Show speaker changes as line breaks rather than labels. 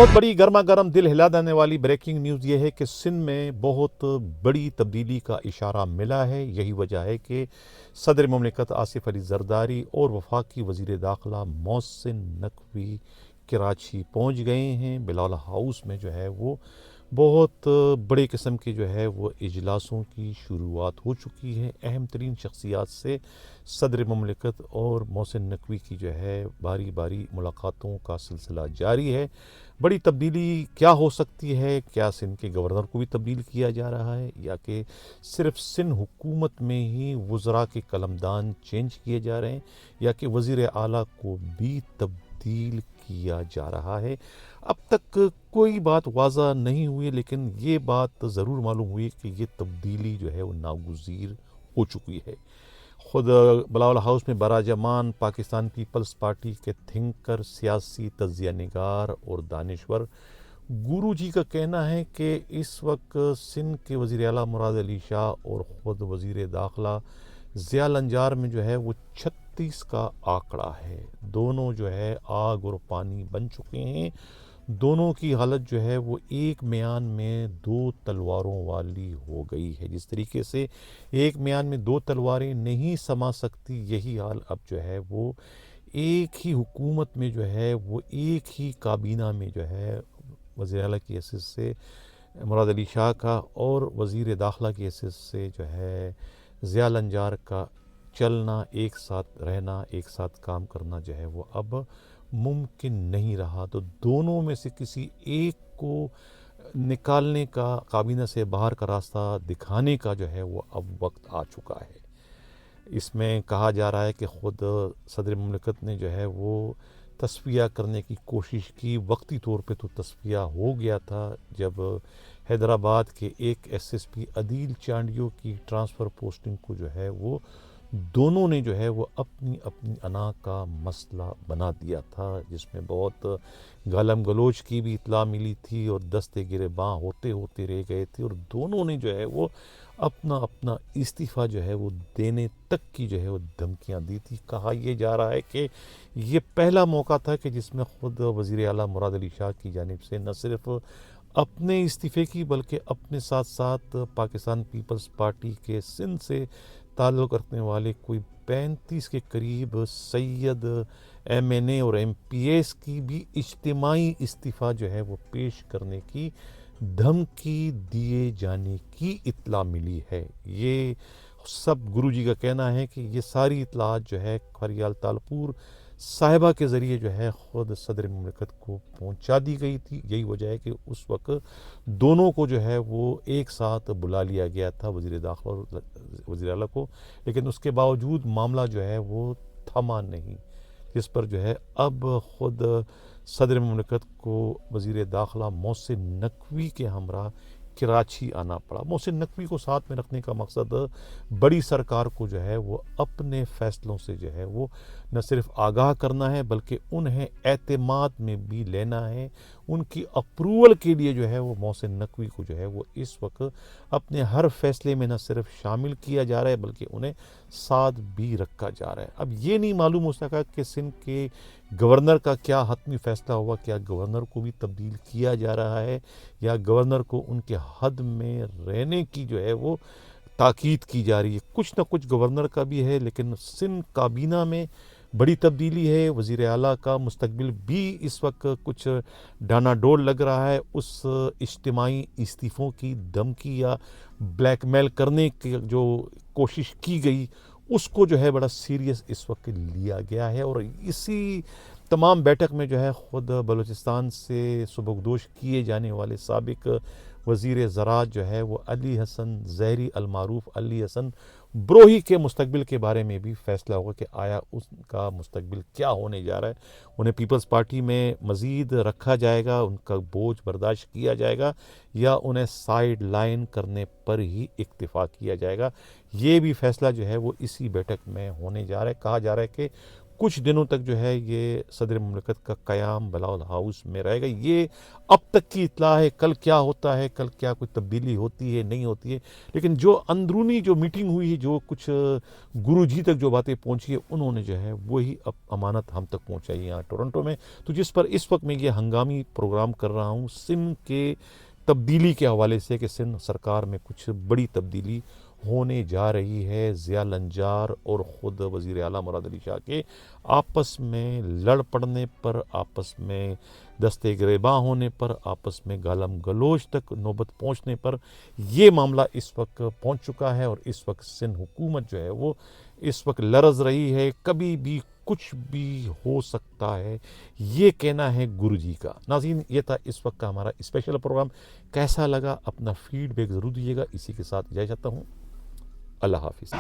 بہت بڑی گرما گرم دل ہلا دینے والی بریکنگ نیوز یہ ہے کہ سندھ میں بہت بڑی تبدیلی کا اشارہ ملا ہے. یہی وجہ ہے کہ صدر مملکت آصف علی زرداری اور وفاقی وزیر داخلہ محسن نقوی کراچی پہنچ گئے ہیں. بلال ہاؤس میں جو ہے وہ بہت بڑے قسم کے جو ہے وہ اجلاسوں کی شروعات ہو چکی ہے. اہم ترین شخصیات سے صدر مملکت اور محسن نقوی کی جو ہے باری باری ملاقاتوں کا سلسلہ جاری ہے. بڑی تبدیلی کیا ہو سکتی ہے؟ کیا سندھ کے گورنر کو بھی تبدیل کیا جا رہا ہے یا کہ صرف سندھ حکومت میں ہی وزراء کے قلمدان چینج کیے جا رہے ہیں یا کہ وزیر اعلیٰ کو بھی تبدیل کیا جا رہا ہے؟ اب تک کوئی بات واضح نہیں ہوئی، لیکن یہ بات ضرور معلوم ہوئی کہ یہ تبدیلی جو ہے وہ ناگزیر ہو چکی ہے. خود بلاول ہاؤس میں براجمان پاکستان پیپلز پارٹی کے تھنکر، سیاسی تجزیہ نگار اور دانشور گورو جی کا کہنا ہے کہ اس وقت سندھ کے وزیر اعلیٰ مراد علی شاہ اور خود وزیر داخلہ ضیاء النجار میں جو ہے وہ 36 کا آنکڑا ہے. دونوں جو ہے آگ اور پانی بن چکے ہیں. دونوں کی حالت جو ہے وہ ایک میان میں دو تلواروں والی ہو گئی ہے. جس طریقے سے ایک میان میں دو تلواریں نہیں سما سکتی، یہی حال اب جو ہے وہ ایک ہی حکومت میں جو ہے وہ ایک ہی کابینہ میں جو ہے وزیر اعلیٰ کی حیثیت سے مراد علی شاہ کا اور وزیر داخلہ کی حیثیت سے جو ہے ضیاء النجار کا چلنا، ایک ساتھ رہنا، ایک ساتھ کام کرنا جو ہے وہ اب ممکن نہیں رہا. تو دونوں میں سے کسی ایک کو نکالنے کا، کابینہ سے باہر کا راستہ دکھانے کا جو ہے وہ اب وقت آ چکا ہے. اس میں کہا جا رہا ہے کہ خود صدر مملکت نے جو ہے وہ تصفیہ کرنے کی کوشش کی. وقتی طور پہ تو تصفیہ ہو گیا تھا جب حیدرآباد کے ایک ایس ایس پی عدیل چانڈیو کی ٹرانسفر پوسٹنگ کو جو ہے وہ دونوں نے جو ہے وہ اپنی اپنی انا کا مسئلہ بنا دیا تھا، جس میں بہت گالم گلوچ کی بھی اطلاع ملی تھی اور دستے گرے باں ہوتے ہوتے رہ گئے تھے. اور دونوں نے جو ہے وہ اپنا اپنا استعفیٰ جو ہے وہ دینے تک کی جو ہے وہ دھمکیاں دی تھی. کہا یہ جا رہا ہے کہ یہ پہلا موقع تھا کہ جس میں خود وزیر اعلیٰ مراد علی شاہ کی جانب سے نہ صرف اپنے استعفے کی بلکہ اپنے ساتھ ساتھ پاکستان پیپلز پارٹی کے سندھ سے تعلق رکھنے والے کوئی 35 کے قریب سید ایم این اے اور ایم پی ایس کی بھی اجتماعی استعفیٰ جو ہے وہ پیش کرنے کی دھمکی دیے جانے کی اطلاع ملی ہے. یہ سب گرو جی کا کہنا ہے کہ یہ ساری اطلاعات جو ہے خریال تالپور صاحبہ کے ذریعے جو ہے خود صدر مملکت کو پہنچا دی گئی تھی. یہی وجہ ہے کہ اس وقت دونوں کو جو ہے وہ ایک ساتھ بلا لیا گیا تھا، وزیر داخلہ اور وزیر اعلیٰ کو، لیکن اس کے باوجود معاملہ جو ہے وہ تھما نہیں، جس پر جو ہے اب خود صدر مملکت کو وزیر داخلہ محسن نقوی کے ہمراہ کراچی آنا پڑا. محسن نقوی کو ساتھ میں رکھنے کا مقصد بڑی سرکار کو جو ہے وہ اپنے فیصلوں سے جو ہے وہ نہ صرف آگاہ کرنا ہے بلکہ انہیں اعتماد میں بھی لینا ہے. ان کی اپروول کے لیے جو ہے وہ محسن نقوی کو جو ہے وہ اس وقت اپنے ہر فیصلے میں نہ صرف شامل کیا جا رہا ہے بلکہ انہیں ساتھ بھی رکھا جا رہا ہے. اب یہ نہیں معلوم ہو سکا کہ سندھ کے گورنر کا کیا حتمی فیصلہ ہوا، کیا گورنر کو بھی تبدیل کیا جا رہا ہے یا گورنر کو ان کے حد میں رہنے کی جو ہے وہ تاکید کی جا رہی ہے. کچھ نہ کچھ گورنر کا بھی ہے، لیکن سندھ کابینہ میں بڑی تبدیلی ہے. وزیر اعلیٰ کا مستقبل بھی اس وقت کچھ ڈانا ڈول لگ رہا ہے. اس اجتماعی استعفوں کی دھمکی یا بلیک میل کرنے کی جو کوشش کی گئی اس کو جو ہے بڑا سیریس اس وقت لیا گیا ہے. اور اسی تمام بیٹھک میں جو ہے خود بلوچستان سے سبکدوش کیے جانے والے سابق وزیر زراعت جو ہے وہ علی حسن زہری المعروف علی حسن بروہی کے مستقبل کے بارے میں بھی فیصلہ ہوگا کہ آیا اس کا مستقبل کیا ہونے جا رہا ہے. انہیں پیپلز پارٹی میں مزید رکھا جائے گا، ان کا بوجھ برداشت کیا جائے گا یا انہیں سائیڈ لائن کرنے پر ہی اکتفا کیا جائے گا. یہ بھی فیصلہ جو ہے وہ اسی بیٹھک میں ہونے جا رہا ہے. کہا جا رہا ہے کہ کچھ دنوں تک جو ہے یہ صدر مملکت کا قیام بلاول ہاؤس میں رہے گا. یہ اب تک کی اطلاع ہے. کل کیا ہوتا ہے, کل کیا کوئی تبدیلی ہوتی ہے نہیں ہوتی ہے, لیکن جو اندرونی جو میٹنگ ہوئی ہے, جو کچھ گرو جی تک جو باتیں پہنچی ہے, انہوں نے جو ہے وہی اب امانت ہم تک پہنچائی ہے یہاں ٹورنٹو میں. تو جس پر اس وقت میں یہ ہنگامی پروگرام کر رہا ہوں سندھ کے تبدیلی کے حوالے سے کہ سندھ سرکار میں کچھ بڑی تبدیلی ہونے جا رہی ہے. ضیاء الانجار اور خود وزیر اعلیٰ مراد علی شاہ کے آپس میں لڑ پڑنے پر, آپس میں دستے گریباں ہونے پر, آپس میں گالم گلوچ تک نوبت پہنچنے پر یہ معاملہ اس وقت پہنچ چکا ہے. اور اس وقت سندھ حکومت جو ہے وہ اس وقت لرز رہی ہے. کبھی بھی کچھ بھی ہو سکتا ہے, یہ کہنا ہے گرو جی کا. ناظرین, یہ تھا اس وقت کا ہمارا اسپیشل پروگرام. کیسا لگا اپنا فیڈ بیک ضرور دیجیے گا. اسی کے ساتھ اجازت چاہتا ہوں. اللہ حافظ.